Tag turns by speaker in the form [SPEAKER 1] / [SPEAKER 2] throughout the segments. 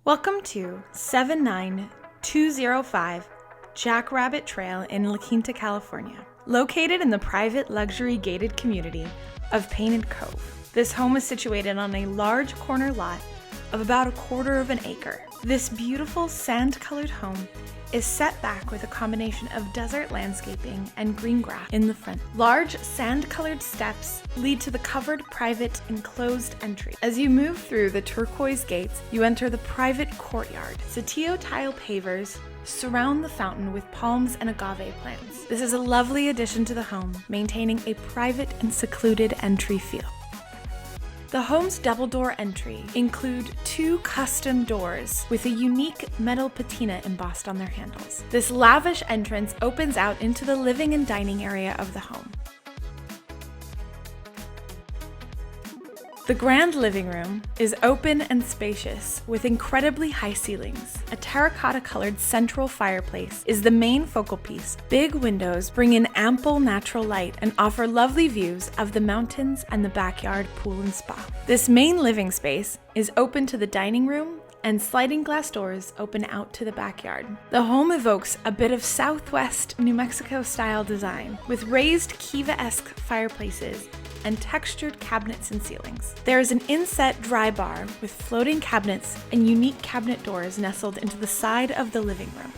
[SPEAKER 1] Welcome to 79205 Jackrabbit Trail in La Quinta, California. Located in the private luxury gated community of Painted Cove, this home is situated on a large corner lot of about 1/4 of an acre. This beautiful sand-colored home is set back with a combination of desert landscaping and green grass in the front. Large sand-colored steps lead to the covered private enclosed entry. As you move through the turquoise gates, you enter the private courtyard. Satio tile pavers surround the fountain with palms and agave plants. This is a lovely addition to the home, maintaining a private and secluded entry feel. The home's double door entry include 2 custom doors with a unique metal patina embossed on their handles. This lavish entrance opens out into the living and dining area of the home. The grand living room is open and spacious with incredibly high ceilings. A terracotta-colored central fireplace is the main focal piece. Big windows bring in ample natural light and offer lovely views of the mountains and the backyard pool and spa. This main living space is open to the dining room, and sliding glass doors open out to the backyard. The home evokes a bit of Southwest New Mexico style design with raised Kiva-esque fireplaces and textured cabinets and ceilings. There is an inset dry bar with floating cabinets and unique cabinet doors nestled into the side of the living room.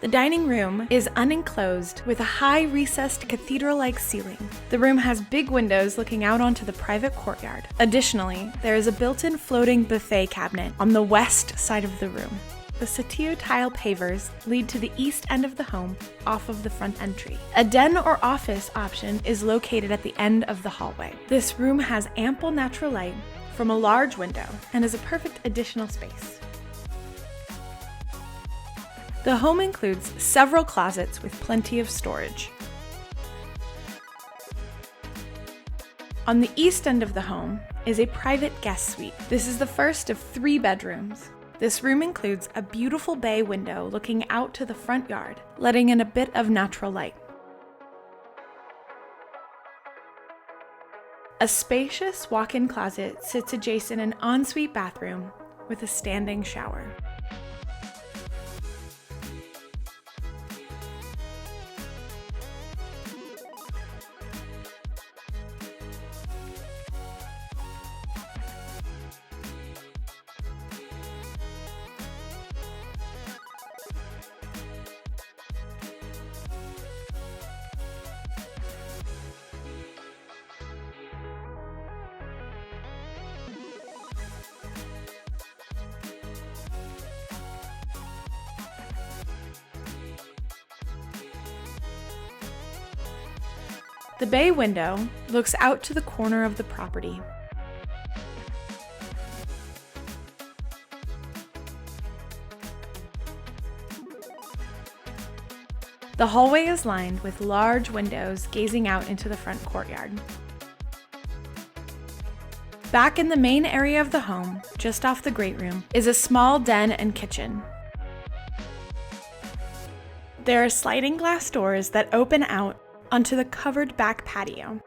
[SPEAKER 1] The dining room is unenclosed with a high recessed cathedral-like ceiling. The room has big windows looking out onto the private courtyard. Additionally, there is a built-in floating buffet cabinet on the west side of the room. The Satio tile pavers lead to the east end of the home off of the front entry. A den or office option is located at the end of the hallway. This room has ample natural light from a large window and is a perfect additional space. The home includes several closets with plenty of storage. On the east end of the home is a private guest suite. This is the first of 3 bedrooms. This room includes a beautiful bay window looking out to the front yard, letting in a bit of natural light. A spacious walk-in closet sits adjacent an ensuite bathroom with a standing shower. The bay window looks out to the corner of the property. The hallway is lined with large windows gazing out into the front courtyard. Back in the main area of the home, just off the great room, is a small den and kitchen. There are sliding glass doors that open out onto the covered back patio.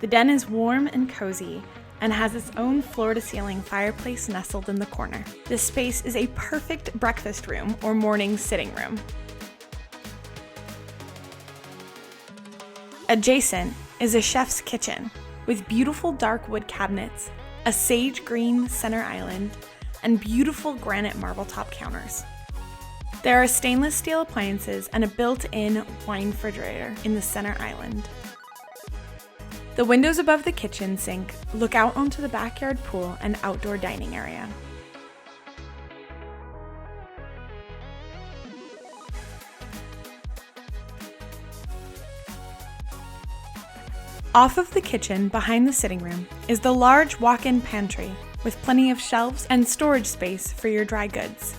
[SPEAKER 1] The den is warm and cozy and has its own floor-to-ceiling fireplace nestled in the corner. This space is a perfect breakfast room or morning sitting room. Adjacent is a chef's kitchen with beautiful dark wood cabinets, a sage green center island, and beautiful granite marble top counters. There are stainless steel appliances and a built-in wine refrigerator in the center island. The windows above the kitchen sink look out onto the backyard pool and outdoor dining area. Off of the kitchen, behind the sitting room, is the large walk-in pantry with plenty of shelves and storage space for your dry goods.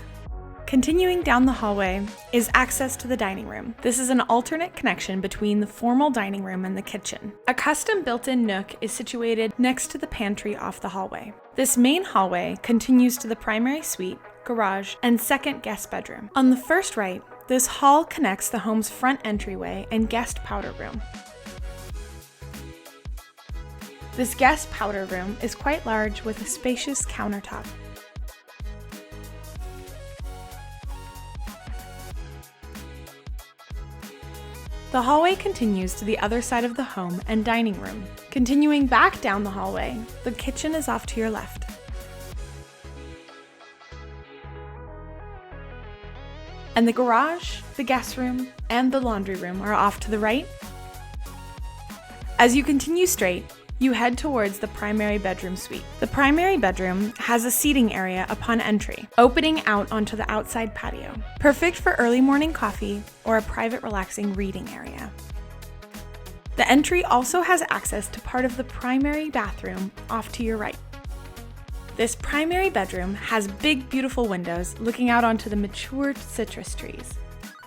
[SPEAKER 1] Continuing down the hallway is access to the dining room. This is an alternate connection between the formal dining room and the kitchen. A custom built-in nook is situated next to the pantry off the hallway. This main hallway continues to the primary suite, garage, and second guest bedroom. On the first right, this hall connects the home's front entryway and guest powder room. This guest powder room is quite large with a spacious countertop. The hallway continues to the other side of the home and dining room. Continuing back down the hallway, the kitchen is off to your left. And the garage, the guest room, and the laundry room are off to the right. As you continue straight, you head towards the primary bedroom suite. The primary bedroom has a seating area upon entry, opening out onto the outside patio, perfect for early morning coffee or a private relaxing reading area. The entry also has access to part of the primary bathroom off to your right. This primary bedroom has big, beautiful windows looking out onto the mature citrus trees.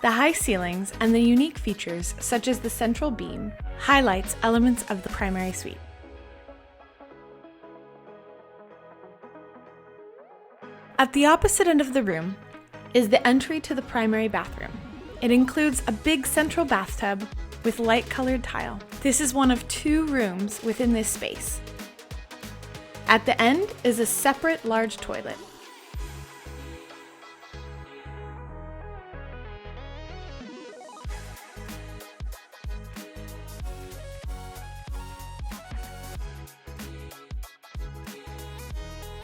[SPEAKER 1] The high ceilings and the unique features, such as the central beam, highlights elements of the primary suite. At the opposite end of the room is the entry to the primary bathroom. It includes a big central bathtub with light-colored tile. This is one of 2 rooms within this space. At the end is a separate large toilet.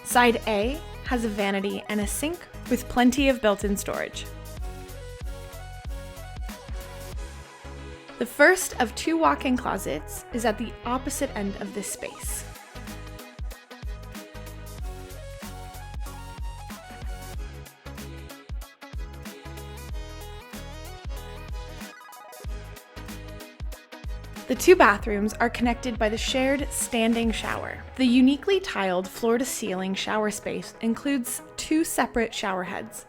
[SPEAKER 1] Side A has a vanity and a sink with plenty of built-in storage. The first of 2 walk-in closets is at the opposite end of this space. The 2 bathrooms are connected by the shared standing shower. The uniquely tiled floor-to-ceiling shower space includes 2 separate shower heads.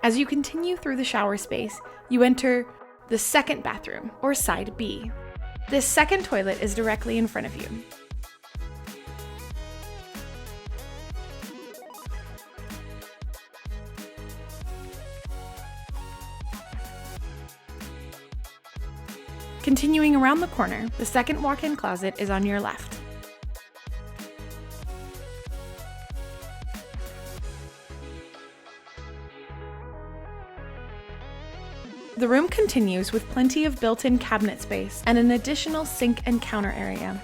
[SPEAKER 1] As you continue through the shower space, you enter the second bathroom, or side B. This second toilet is directly in front of you. Continuing around the corner, the second walk-in closet is on your left. The room continues with plenty of built-in cabinet space and an additional sink and counter area.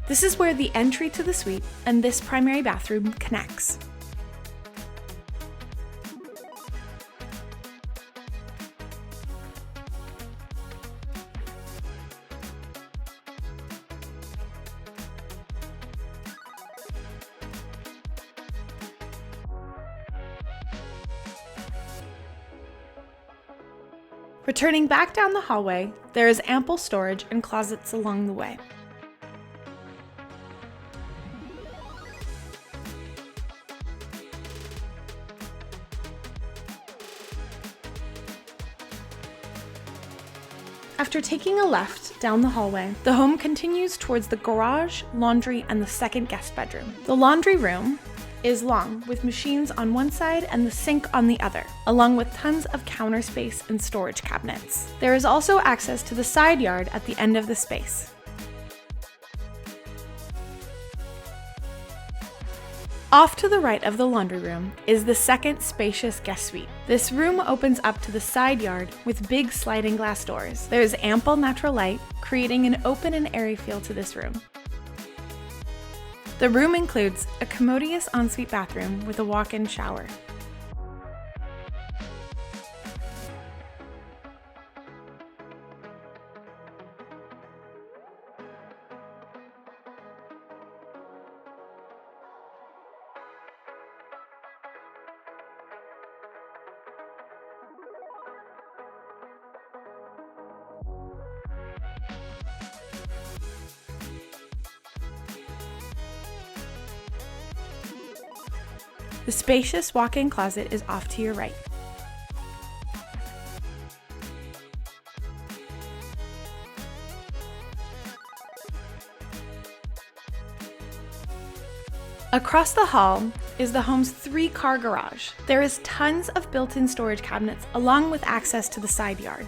[SPEAKER 1] This is where the entry to the suite and this primary bathroom connects. Returning back down the hallway, there is ample storage and closets along the way. After taking a left down the hallway, the home continues towards the garage, laundry, and the second guest bedroom. The laundry room is long, with machines on one side and the sink on the other, along with tons of counter space and storage cabinets. There is also access to the side yard at the end of the space. Off to the right of the laundry room is the second spacious guest suite. This room opens up to the side yard with big sliding glass doors. There is ample natural light, creating an open and airy feel to this room. The room includes a commodious ensuite bathroom with a walk-in shower. The spacious walk-in closet is off to your right. Across the hall is the home's 3-car garage. There is tons of built-in storage cabinets along with access to the side yard.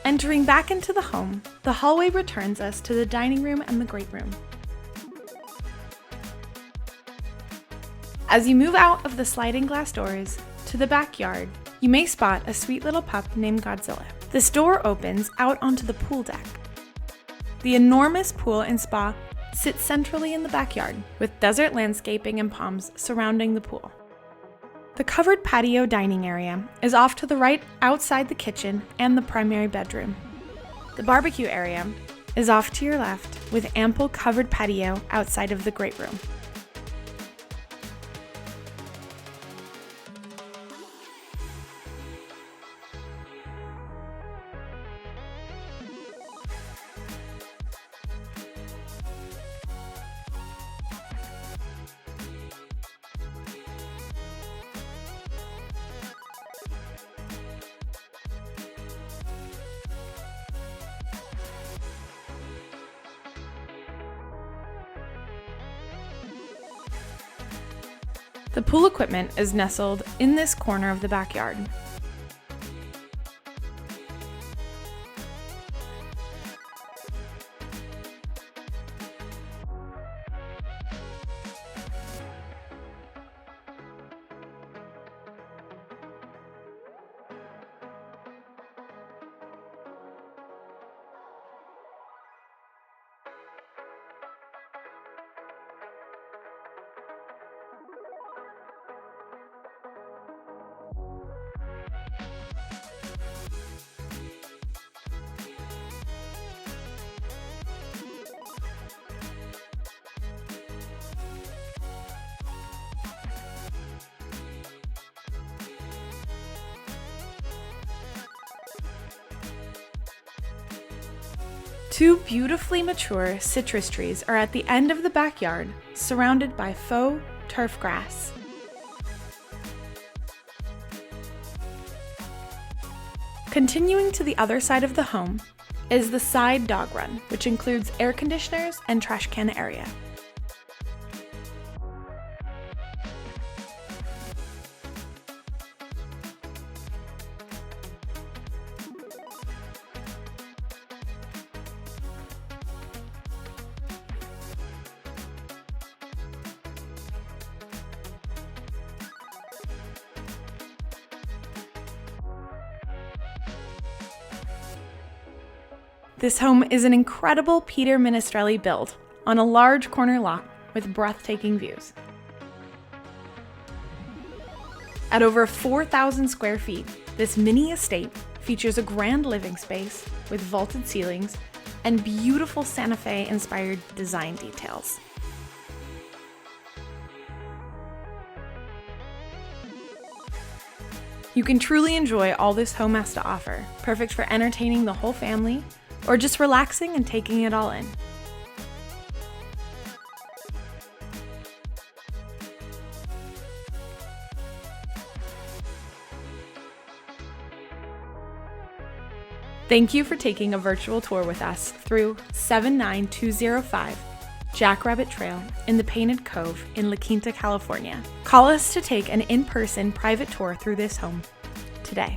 [SPEAKER 1] Entering back into the home, the hallway returns us to the dining room and the great room. As you move out of the sliding glass doors to the backyard, you may spot a sweet little pup named Godzilla. This door opens out onto the pool deck. The enormous pool and spa sits centrally in the backyard, with desert landscaping and palms surrounding the pool. The covered patio dining area is off to the right outside the kitchen and the primary bedroom. The barbecue area is off to your left, with ample covered patio outside of the great room. The pool equipment is nestled in this corner of the backyard. Two beautifully mature citrus trees are at the end of the backyard, surrounded by faux turf grass. Continuing to the other side of the home is the side dog run, which includes air conditioners and trash can area. This home is an incredible Peter Ministelli build on a large corner lot with breathtaking views. At over 4,000 square feet, this mini estate features a grand living space with vaulted ceilings and beautiful Santa Fe-inspired design details. You can truly enjoy all this home has to offer, perfect for entertaining the whole family or just relaxing and taking it all in. Thank you for taking a virtual tour with us through 79205 Jackrabbit Trail in the Painted Cove in La Quinta, California. Call us to take an in-person private tour through this home today.